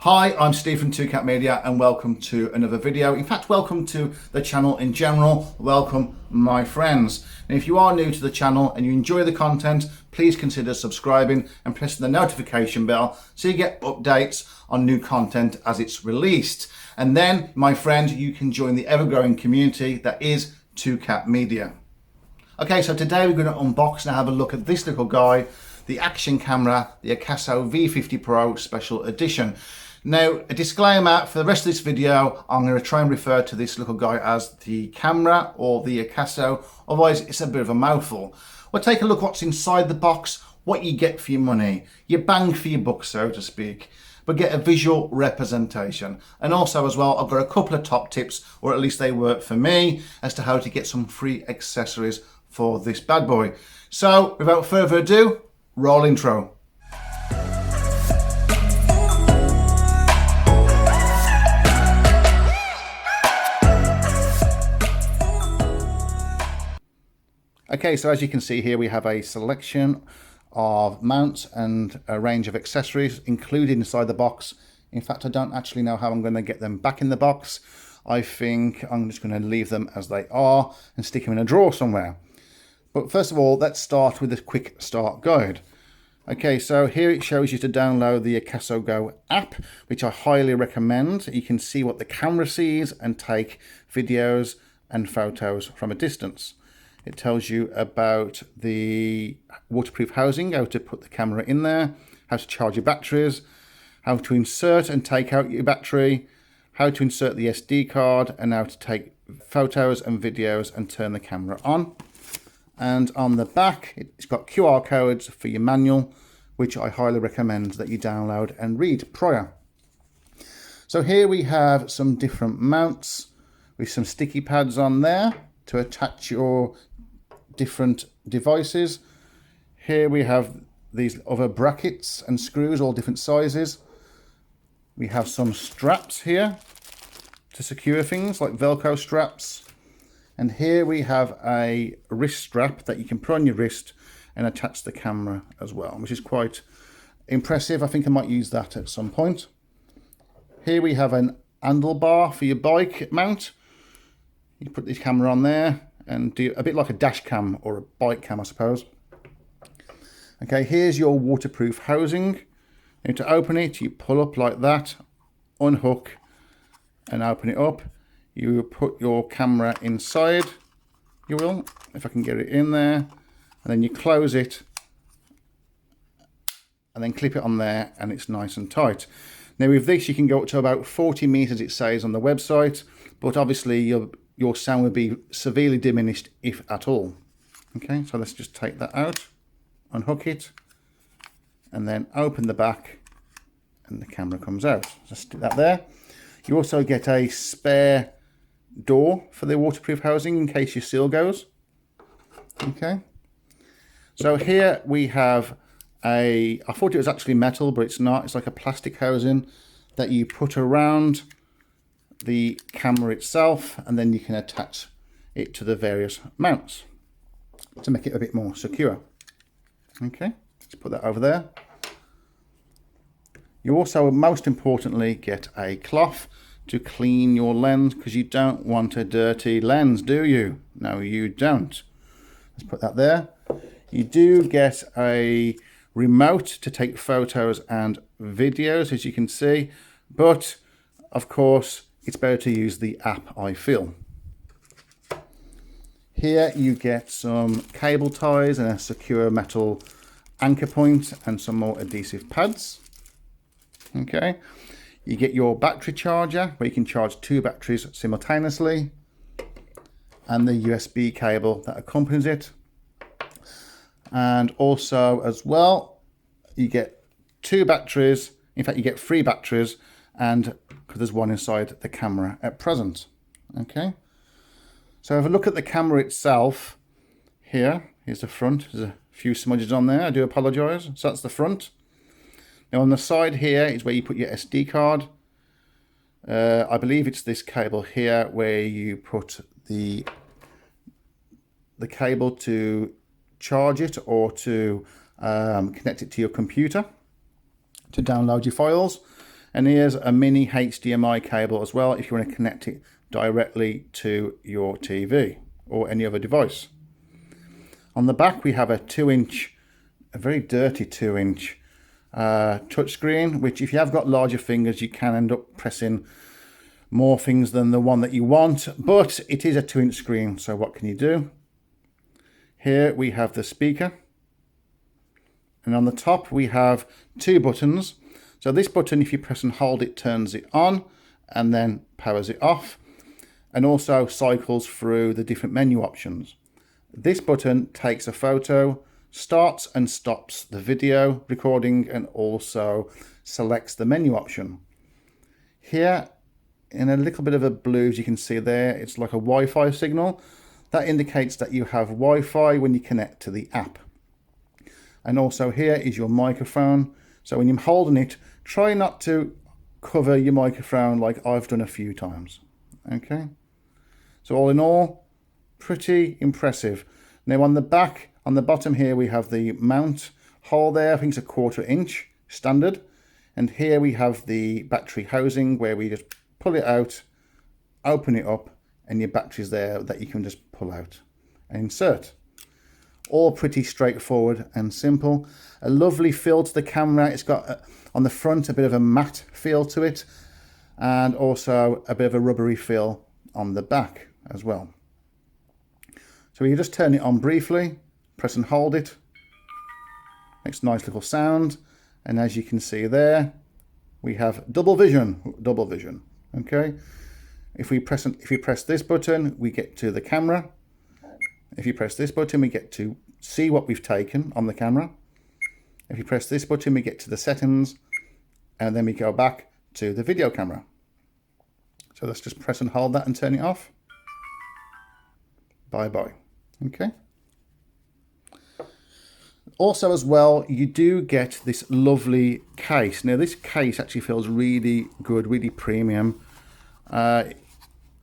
Hi, I'm Steve from 2Cat Media and welcome to another video. In fact, welcome to the channel in general. Welcome, my friends. And if you are new to the channel and you enjoy the content, please consider subscribing and pressing the notification bell so you get updates on new content as it's released. And then, my friend, you can join the ever-growing community that is 2Cat Media. Okay, so today we're going to unbox and have a look at this little guy, the action camera, the AkASO V50 Pro Special Edition. Now, a disclaimer, for the rest of this video, I'm going to try and refer to this little guy as the camera or the AkASO, otherwise it's a bit of a mouthful. We'll take a look what's inside the box, what you get for your money, your bang for your buck, so to speak, but get a visual representation. And also as well, I've got a couple of top tips, or at least they work for me, as to how to get some free accessories for this bad boy. So, without further ado, roll intro. Okay, so as you can see here, we have a selection of mounts and a range of accessories included inside the box. In fact, I don't actually know how I'm going to get them back in the box. I think I'm just going to leave them as they are and stick them in a drawer somewhere. But first of all, let's start with a quick start guide. Okay, so here it shows you to download the AkASO Go app, which I highly recommend. You can see what the camera sees and take videos and photos from a distance. It tells you about the waterproof housing, how to put the camera in there, how to charge your batteries, how to insert and take out your battery, how to insert the SD card, and how to take photos and videos and turn the camera on. And on the back, it's got QR codes for your manual, which I highly recommend that you download and read prior. So here we have some different mounts with some sticky pads on there to attach your different devices. Here we have these other brackets and screws, all different sizes. We have some straps here to secure things like Velcro straps. And here we have a wrist strap that you can put on your wrist and attach the camera as well, which is quite impressive. I think I might use that at some point. Here we have an handlebar for your bike mount. You put this camera on there and do a bit like a dash cam or a bike cam, I suppose. Okay, here's your waterproof housing. And to open it, you pull up like that, unhook and open it up. You put your camera inside, you will, if I can get it in there, and then you close it and then clip it on there and it's nice and tight. Now with this you can go up to about 40 meters, it says on the website, but obviously your sound would be severely diminished if at all. Okay, so let's just take that out, unhook it, and then open the back and the camera comes out. Just stick that there. You also get a spare door for the waterproof housing in case your seal goes. Okay, so here we have I thought it was actually metal, but it's not. It's like a plastic housing that you put around the camera itself, and then you can attach it to the various mounts to make it a bit more secure. Okay, let's put that over there. You also, most importantly, get a cloth to clean your lens, because you don't want a dirty lens, do you? No, you don't. Let's put that there. You do get a remote to take photos and videos, as you can see, but of course it's better to use the app, I feel. Here you get some cable ties and a secure metal anchor point and some more adhesive pads. Okay, you get your battery charger where you can charge 2 batteries simultaneously, and the USB cable that accompanies it. And also as well, you get 2 batteries. In fact, you get 3 batteries, and because there's one inside the camera at present. Okay, so have a look at the camera itself. Here's the front. There's a few smudges on there, I do apologize. So that's the front. Now on the side here is where you put your SD card. I believe it's this cable here where you put the cable to charge it or to connect it to your computer to download your files. And here's a mini HDMI cable as well if you want to connect it directly to your TV or any other device. On the back we have a 2-inch, a very dirty 2-inch touchscreen, which if you have got larger fingers you can end up pressing more things than the one that you want, but it is a 2-inch screen, so what can you do? Here we have the speaker, and on the top we have 2 buttons. So this button, if you press and hold it, turns it on and then powers it off, and also cycles through the different menu options. This button takes a photo, starts and stops the video recording, and also selects the menu option. Here in a little bit of a blue, as you can see there, it's like a Wi-Fi signal. That indicates that you have Wi-Fi when you connect to the app. And also here is your microphone. So when you're holding it, try not to cover your microphone like I've done a few times. Okay. So all in all, pretty impressive. Now on the back, on the bottom here, we have the mount hole there. I think it's a 1/4 inch standard. And here we have the battery housing where we just pull it out, open it up, and your battery's there that you can just pull out and insert. All pretty straightforward and simple. A lovely feel to the camera. It's got on the front a bit of a matte feel to it, and also a bit of a rubbery feel on the back as well. So you just turn it on briefly, press and hold it, makes a nice little sound, and as you can see there, we have double vision. Okay, if you press this button, we get to the camera. If you press this button, we get to see what we've taken on the camera. If you press this button, we get to the settings, and then we go back to the video camera. So let's just press and hold that and turn it off. Bye bye. Okay. Also as well, you do get this lovely case. Now this case actually feels really good, really premium.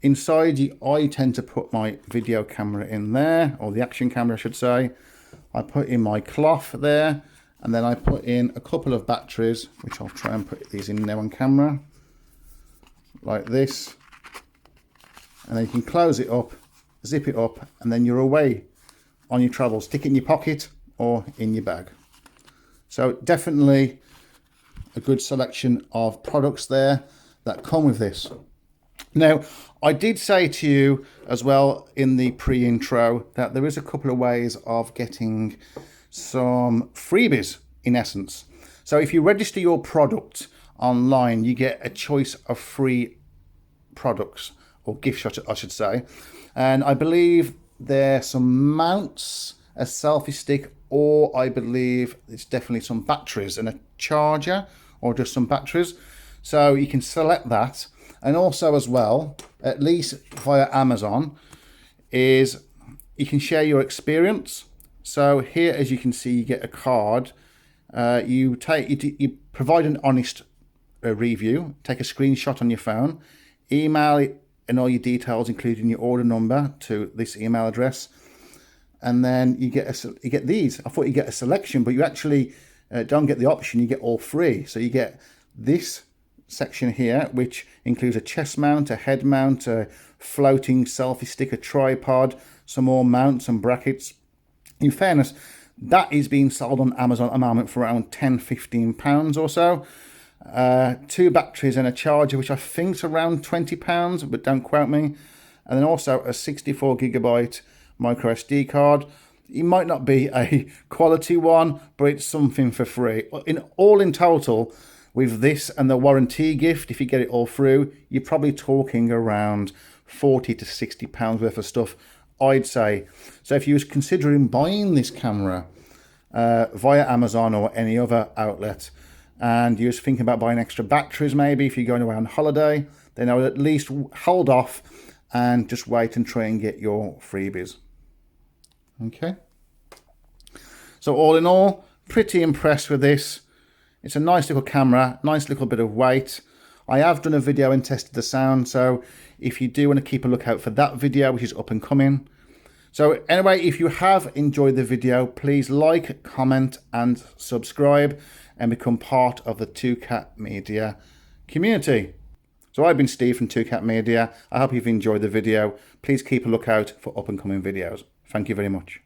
Inside, I tend to put my video camera in there, or the action camera I should say. I put in my cloth there, and then I put in a couple of batteries, which I'll try and put these in now on camera, like this. And then you can close it up, zip it up, and then you're away on your travels. Stick it in your pocket or in your bag. So definitely a good selection of products there that come with this. Now, I did say to you as well in the pre-intro that there is a couple of ways of getting some freebies in essence. So if you register your product online, you get a choice of free products or gift shots, I should say. And I believe there's some mounts, a selfie stick, or I believe it's definitely some batteries and a charger, or just some batteries. So you can select that. And also as well, at least via Amazon, is you can share your experience. So here, as you can see, you get a card. You provide an honest review, take a screenshot on your phone, email it and all your details, including your order number, to this email address, and then you get these. I thought you get a selection, but you actually don't get the option. You get all three. So you get this section here, which includes a chest mount, a head mount, a floating selfie stick, a tripod, some more mounts and brackets. In fairness, that is being sold on Amazon at the moment for around £10–15 or so. 2 batteries and a charger, which I think is around £20, but don't quote me. And then also a 64GB micro SD card. It might not be a quality one, but it's something for free. In total, with this and the warranty gift, if you get it all through, you're probably talking around £40 to £60 worth of stuff, I'd say. So if you was considering buying this camera via Amazon or any other outlet, and you was thinking about buying extra batteries maybe if you're going away on holiday, then I would at least hold off and just wait and try and get your freebies. Okay. So all in all, pretty impressed with this. It's a nice little camera, nice little bit of weight. I have done a video and tested the sound, so if you do want to keep a lookout for that video, which is up and coming. So anyway, if you have enjoyed the video, please like, comment and subscribe and become part of the 2Cat Media community. So I've been Steve from 2Cat Media. I hope you've enjoyed the video. Please keep a lookout for up and coming videos. Thank you very much.